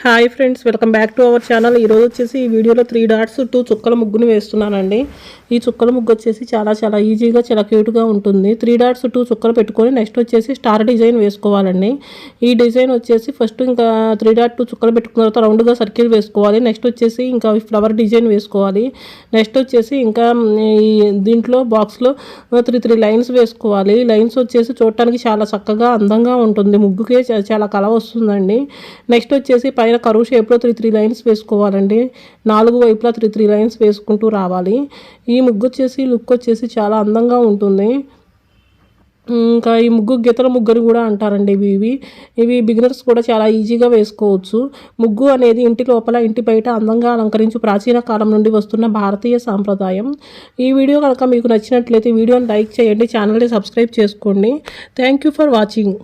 Hi friends, welcome back to our channel. ఈరోజు వచ్చేసి ఈ వీడియోలో 3 డాట్స్ 2 చుక్కల ముగ్గుని వేస్తున్నానండి. ఈ చుక్కల ముగ్గు వచ్చేసి చాలా ఈజీగా చాలా క్యూట్గా ఉంటుంది. 3 డాట్స్ 2 చుక్కలు పెట్టుకొని నెక్స్ట్ వచ్చేసి స్టార్ డిజైన్ వేసుకోవాలండి. ఈ డిజైన్ వచ్చేసి ఫస్ట్ ఇంకా 3 డాట్ 2 చుక్కలు పెట్టుకున్న తర్వాత రౌండ్గా సర్కిల్ వేసుకోవాలి. నెక్స్ట్ వచ్చేసి ఇంకా ఫ్లవర్ డిజైన్ వేసుకోవాలి. నెక్స్ట్ వచ్చేసి ఇంకా దీంట్లో బాక్స్లో 3 లైన్స్ వేసుకోవాలి. లైన్స్ వచ్చేసి చూడటానికి చాలా చక్కగా అందంగా ఉంటుంది. ముగ్గుకే చాలా కళ వస్తుందండి. నెక్స్ట్ వచ్చేసి పైన కరువు షేప్లో 3 లైన్స్ వేసుకోవాలండి. 4 వైపులా 3 లైన్స్ వేసుకుంటూ రావాలి. ఈ ముగ్గు వచ్చేసి లుక్ వచ్చేసి చాలా అందంగా ఉంటుంది. ఇంకా ఈ ముగ్గు గీతల ముగ్గుని కూడా అంటారండి. ఇవి బిగినర్స్ కూడా చాలా ఈజీగా వేసుకోవచ్చు. ముగ్గు అనేది ఇంటి లోపల ఇంటి బయట అందంగా అలంకరించు ప్రాచీన కాలం నుండి వస్తున్న భారతీయ సాంప్రదాయం. ఈ వీడియో కనుక మీకు నచ్చినట్లయితే వీడియోని లైక్ చేయండి, ఛానల్ని సబ్స్క్రైబ్ చేసుకోండి. Thank you for watching.